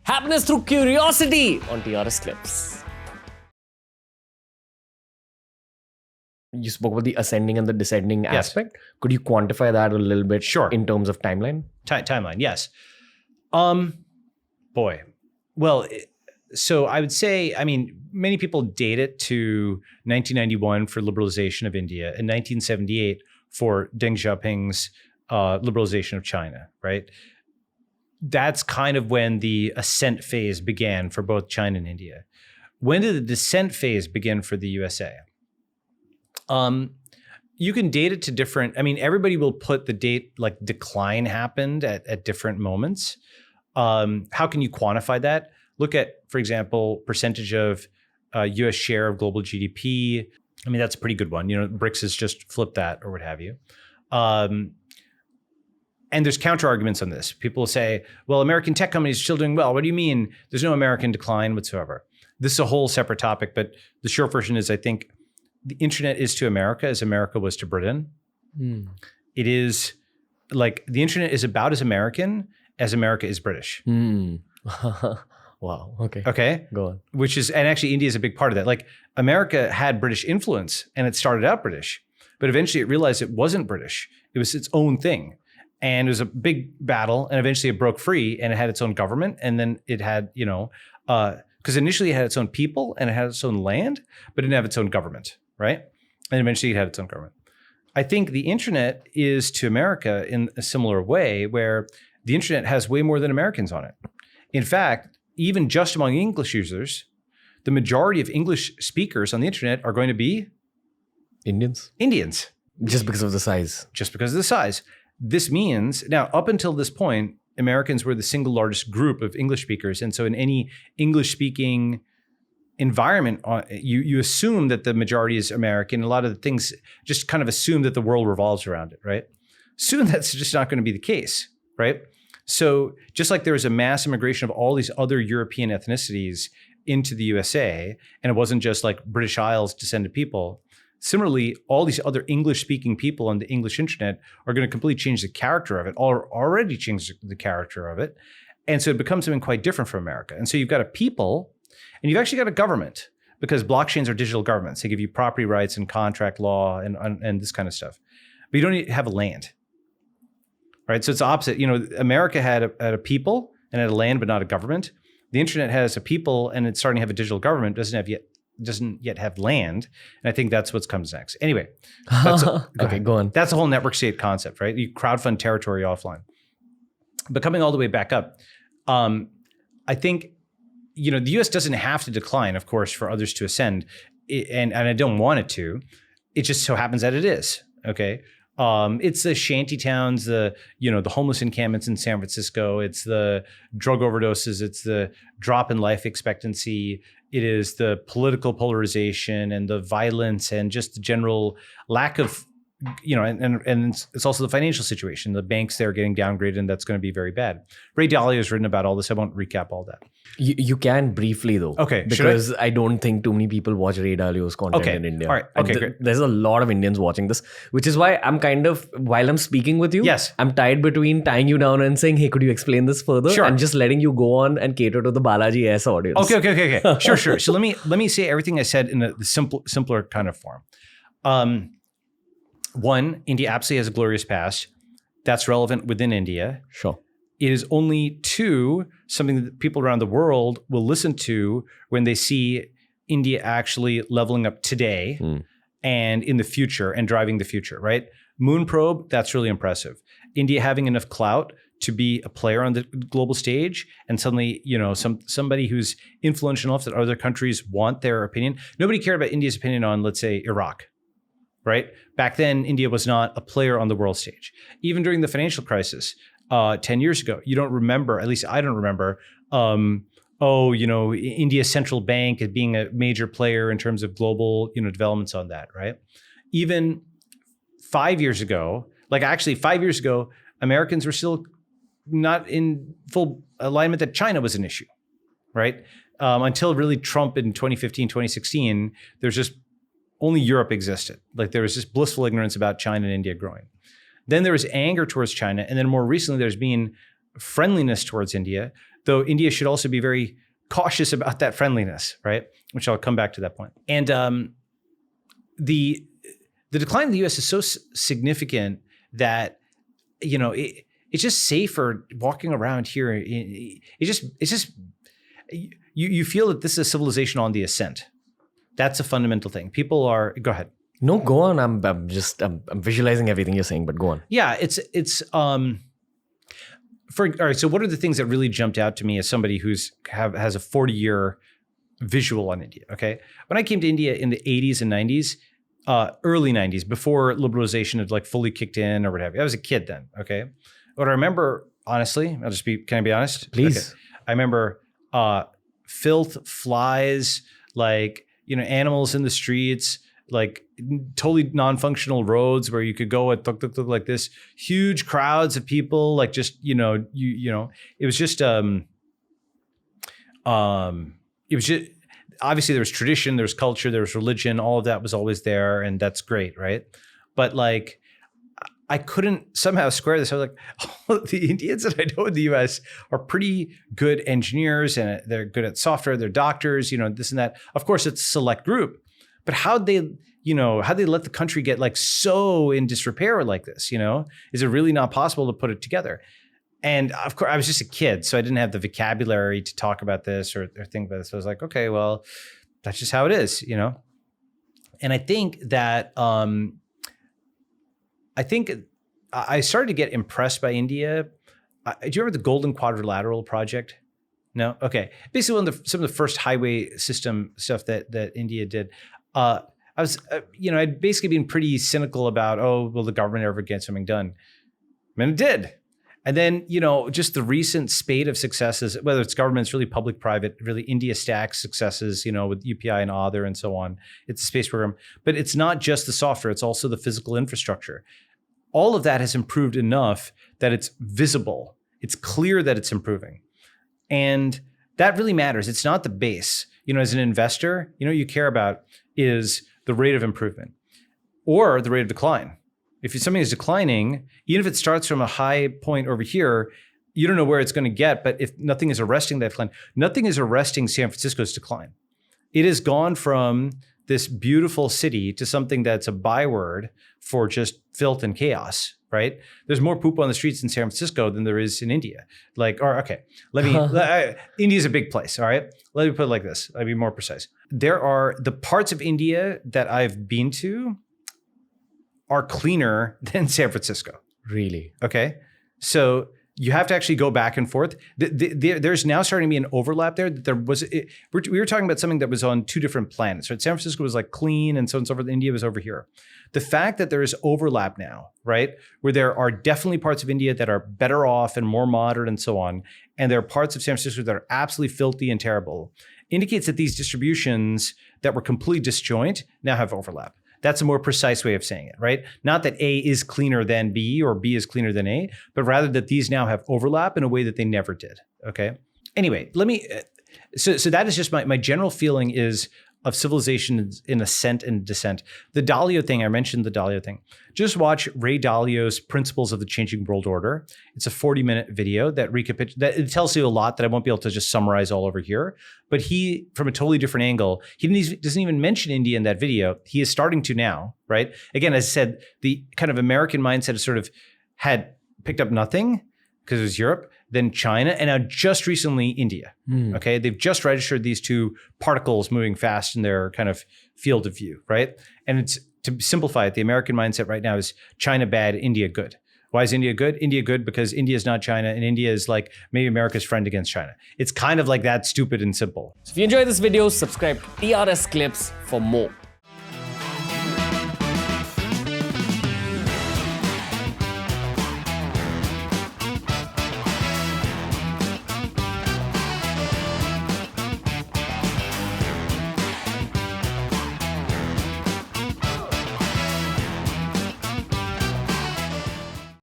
Happiness through curiosity on TRS Clips. You spoke about the ascending and the descending aspect. Could you quantify that a little bit? Sure. In terms of timeline? Timeline, yes. Boy. Well, so I would say, many people date it to 1991 for liberalization of India and 1978 for Deng Xiaoping's liberalization of China, right? That's kind of when the ascent phase began for both China and India. When did the descent phase begin for the USA? You can date it to different, everybody will put the date like decline happened at different moments. How can you quantify that? Look at, for example, percentage of US share of global GDP. That's a pretty good one. BRICS has just flipped that or what have you. And there's counter arguments on this. People say, well, American tech companies are still doing well. What do you mean? There's no American decline whatsoever. This is a whole separate topic, but the short version is I think the internet is to America as America was to Britain. It is like the internet is about as American as America is British. Wow. Okay. Okay. Go on. Which is, and actually India is a big part of that. Like America had British influence and it started out British, but eventually it realized it wasn't British. It was its own thing. And it was a big battle, and eventually it broke free, and it had its own government, and then it had, because initially it had its own people and it had its own land, but it didn't have its own government, right? And eventually it had its own government. I think the internet is to America in a similar way, where the internet has way more than Americans on it. In fact, even just among English users, the majority of English speakers on the internet are going to be Indians. Just because of the size. This means, now up until this point, Americans were the single largest group of English speakers. And so in any English speaking environment, you assume that the majority is American. A lot of the things just kind of assume that the world revolves around it, right? Soon that's just not going to be the case, right? So just like there was a mass immigration of all these other European ethnicities into the USA, and it wasn't just like British Isles descended people, similarly, all these other English-speaking people on the English internet are going to completely change the character of it, or already changed the character of it. And so it becomes something quite different from America. And so you've got a people, and you've actually got a government, because blockchains are digital governments. They give you property rights and contract law and this kind of stuff. But you don't have a land, right? So it's the opposite. America had a people and had a land, but not a government. The internet has a people, and it's starting to have a digital government, doesn't yet have land. And I think that's what comes next. Anyway, go on. That's the whole network state concept, right? You crowdfund territory offline. But coming all the way back up, I think, the US doesn't have to decline, of course, for others to ascend. And I don't want it to. It just so happens that it is, okay? It's the shanty towns, the homeless encampments in San Francisco. It's the drug overdoses. It's the drop in life expectancy. It is the political polarization and the violence and just the general lack of, and it's also the financial situation. The banks there getting downgraded, and that's going to be very bad. Ray Dalio has written about all this. I won't recap all that. You can briefly though. Okay. Because I don't think too many people watch Ray Dalio's content in India. All right. Okay, great. There's a lot of Indians watching this, which is why I'm kind of, while I'm speaking with you, yes, I'm tied between tying you down and saying, hey, could you explain this further? Sure. And just letting you go on and cater to the Balaji S audience. Okay. Sure. So let me say everything I said in the simpler kind of form. One, India absolutely has a glorious past. That's relevant within India. Sure. It is only two, something that people around the world will listen to when they see India actually leveling up today and in the future and driving the future, right? Moon probe, that's really impressive. India having enough clout to be a player on the global stage, and suddenly, somebody who's influential enough that other countries want their opinion. Nobody cared about India's opinion on, let's say, Iraq, right? Back then, India was not a player on the world stage. Even during the financial crisis, 10 years ago, you don't remember, at least I don't remember, India's central bank as being a major player in terms of global, developments on that, right? Even 5 years ago, 5 years ago, Americans were still not in full alignment that China was an issue, right? Until really Trump in 2015, 2016, there's just only Europe existed. Like there was just blissful ignorance about China and India growing. Then there was anger towards China. And then more recently, there's been friendliness towards India. though India should also be very cautious about that friendliness, right? Which I'll come back to that point. And the decline of the U.S. is so significant that, it's just safer walking around here. It's just you feel that this is a civilization on the ascent. That's a fundamental thing. People are, go ahead. No, go on. I'm visualizing everything you're saying, but go on. Yeah, all right, so what are the things that really jumped out to me as somebody has a 40-year visual on India, okay? When I came to India in the 80s and 90s, early 90s, before liberalization had like fully kicked in or whatever, I was a kid then, okay? What I remember, honestly, can I be honest? Please. Okay. I remember filth, flies, like, animals in the streets, like totally non-functional roads where you could go at tuk like this, huge crowds of people, like just, it was just, obviously there was tradition, there was culture, there was religion, all of that was always there. And that's great. Right. But like, I couldn't somehow square this. I was like, oh, the Indians that I know in the US are pretty good engineers and they're good at software, they're doctors, this and that. Of course, it's a select group, but how'd they let the country get like so in disrepair like this? Is it really not possible to put it together? And of course, I was just a kid, so I didn't have the vocabulary to talk about this or think about this. So I was like, okay, well, that's just how it is, And I think that I started to get impressed by India. Do you remember the Golden Quadrilateral project? No? Okay. Basically, some of the first highway system stuff that India did. I was, I'd basically been pretty cynical about, will the government ever get something done? And it did. And then, just the recent spate of successes, whether it's governments, really public-private, really India Stack successes, with UPI and Aadhaar and so on. It's a space program. But it's not just the software, it's also the physical infrastructure. All of that has improved enough that it's visible. It's clear that it's improving. And that really matters. It's not the base. As an investor, you care about is the rate of improvement or the rate of decline. If something is declining, even if it starts from a high point over here, you don't know where it's going to get. But if nothing is arresting that decline, nothing is arresting San Francisco's decline. It has gone from this beautiful city to something that's a byword for just filth and chaos, right? There's more poop on the streets in San Francisco than there is in India. India's a big place, all right? Let me put it like this. I'll be more precise. There are the parts of India that I've been to are cleaner than San Francisco. Really? Okay. So you have to actually go back and forth. There's now starting to be an overlap there. We were talking about something that was on two different planets. Right? San Francisco was like clean and so on and so forth. India was over here. The fact that there is overlap now, right, where there are definitely parts of India that are better off and more modern and so on, and there are parts of San Francisco that are absolutely filthy and terrible, indicates that these distributions that were completely disjoint now have overlap. That's a more precise way of saying it, right? Not that A is cleaner than B or B is cleaner than A, but rather that these now have overlap in a way that they never did, okay? Anyway, so that is just my general feeling is of civilization in ascent and descent. The Dalio thing, I mentioned the Dalio thing. Just watch Ray Dalio's Principles of the Changing World Order. It's a 40-minute video that it tells you a lot that I won't be able to just summarize all over here. But he, from a totally different angle, doesn't even mention India in that video. He is starting to now, right? Again, as I said, the kind of American mindset has sort of had picked up nothing because it was Europe, then China, and now just recently India. Okay, they've just registered these two particles moving fast in their kind of field of view, right? And it's, to simplify it, the American mindset right now is China bad, India good. Why is India good? India good because India is not China, and India is like maybe America's friend against China. It's kind of like that stupid and simple. So if you enjoyed this video, subscribe to TRS Clips for more.